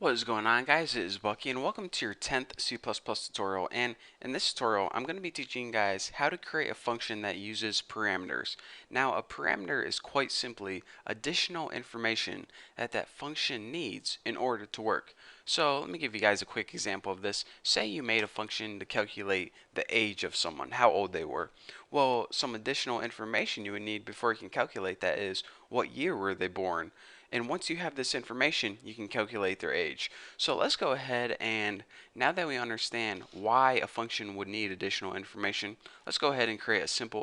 What is going on, guys? It is Bucky and welcome to your 10th C++ tutorial. And in this tutorial I'm going to be teaching you guys how to create a function that uses parameters. Now a parameter is quite simply additional information that function needs in order to work. So let me give you guys a quick example of this. Say you made a function to calculate the age of someone, how old they were. Well, some additional information you would need before you can calculate that is what year were they born. And once you have this information, you can calculate their age. So let's go ahead and now that we understand why a function would need additional information, let's go ahead and create a simple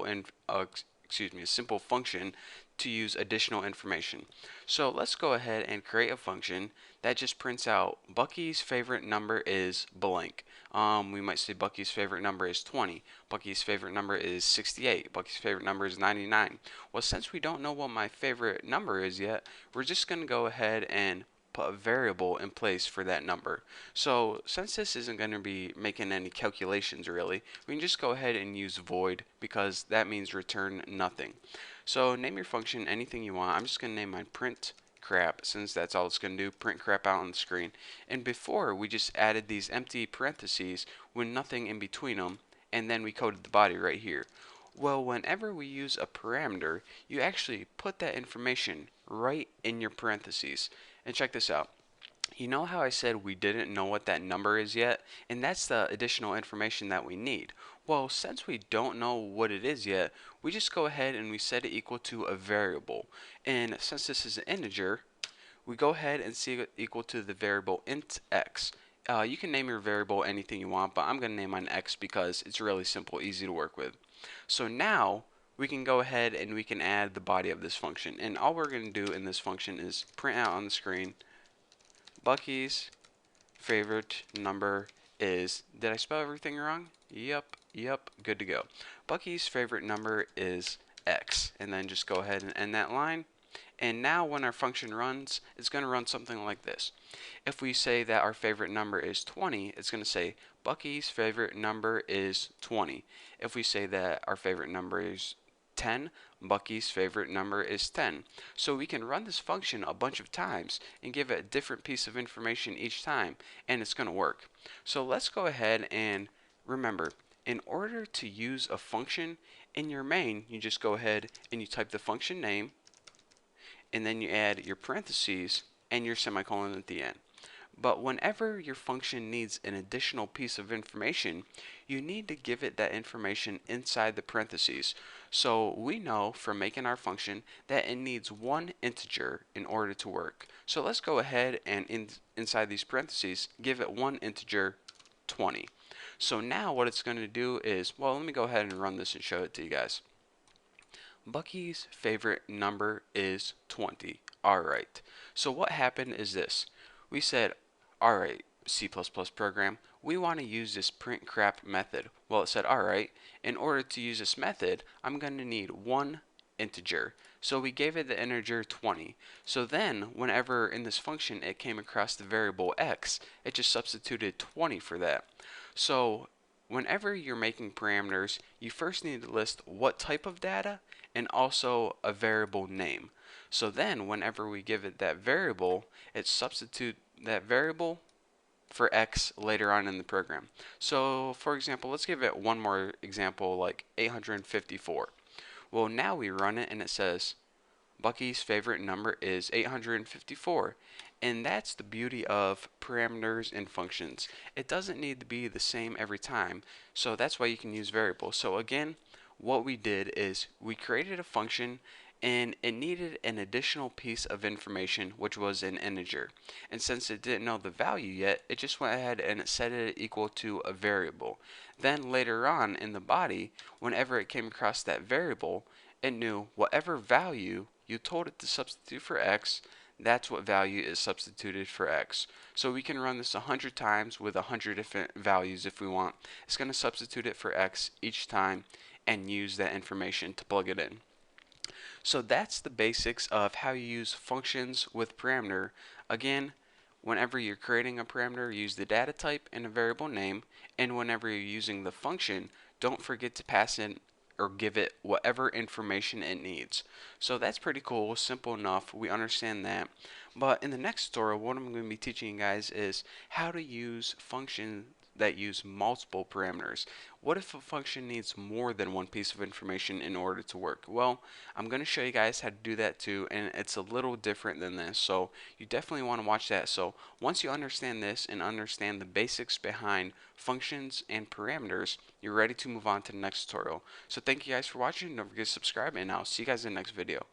function to use additional information. So let's go ahead and create a function that just prints out Bucky's favorite number is blank. We might say Bucky's favorite number is 20. Bucky's favorite number is 68. Bucky's favorite number is 99. Well, since we don't know what my favorite number is yet, we're just going to go ahead and put a variable in place for that number. So since this isn't going to be making any calculations really, we can just go ahead and use void because that means return nothing. So name your function anything you want. I'm just going to name mine print crap since that's all it's going to do, print crap out on the screen. And before we just added these empty parentheses with nothing in between them, and then we coded the body right here. Well, whenever we use a parameter, you actually put that information right in your parentheses. And check this out. You know how I said we didn't know what that number is yet? And that's the additional information that we need. Well, since we don't know what it is yet, we just go ahead and we set it equal to a variable. And since this is an integer, we go ahead and set it equal to the variable int x. You can name your variable anything you want, but I'm going to name mine x because it's really simple, easy to work with. So now we can go ahead and we can add the body of this function. And all we're going to do in this function is print out on the screen Bucky's favorite number is, did I spell everything wrong? Yep, good to go. Bucky's favorite number is X. And then just go ahead and end that line. And now when our function runs, it's going to run something like this. If we say that our favorite number is 20, it's going to say Bucky's favorite number is 20. If we say that our favorite number is 10, Bucky's favorite number is 10. So we can run this function a bunch of times and give it a different piece of information each time, and it's going to work. So let's go ahead and remember, in order to use a function in your main, you just go ahead and you type the function name, and then you add your parentheses and your semicolon at the end. But whenever your function needs an additional piece of information, you need to give it that information inside the parentheses. So we know from making our function that it needs one integer in order to work. So let's go ahead and inside these parentheses give it one integer, 20. So now what it's going to do is, well, let me go ahead and run this and show it to you guys. Bucky's favorite number is 20. Alright, so what happened is this. We said, alright, C++ program, we want to use this print crap method. Well, it said, alright, in order to use this method, I'm going to need one integer. So we gave it the integer 20. So then, whenever in this function it came across the variable x, it just substituted 20 for that. So whenever you're making parameters, you first need to list what type of data and also a variable name. So then whenever we give it that variable, it substitutes that variable for x later on in the program. So for example, let's give it one more example like 854. Well, now we run it and it says Bucky's favorite number is 854. And that's the beauty of parameters and functions. It doesn't need to be the same every time, so that's why you can use variables. So again, what we did is we created a function and it needed an additional piece of information, which was an integer. And since it didn't know the value yet, it just went ahead and it set it equal to a variable. Then later on in the body, whenever it came across that variable, it knew whatever value you told it to substitute for x, that's what value is substituted for x. So we can run this 100 times with 100 different values if we want. It's going to substitute it for x each time and use that information to plug it in. So that's the basics of how you use functions with parameter. Again, whenever you're creating a parameter, use the data type and a variable name, and whenever you're using the function, don't forget to pass in or give it whatever information it needs. So that's pretty cool, simple enough. We understand that. But in the next tutorial, what I'm going to be teaching you guys is how to use functions that use multiple parameters. What if a function needs more than one piece of information in order to work? Well, I'm going to show you guys how to do that too, and it's a little different than this, so you definitely want to watch that. So once you understand this and understand the basics behind functions and parameters, you're ready to move on to the next tutorial. So thank you guys for watching. Don't forget to subscribe, and I'll see you guys in the next video.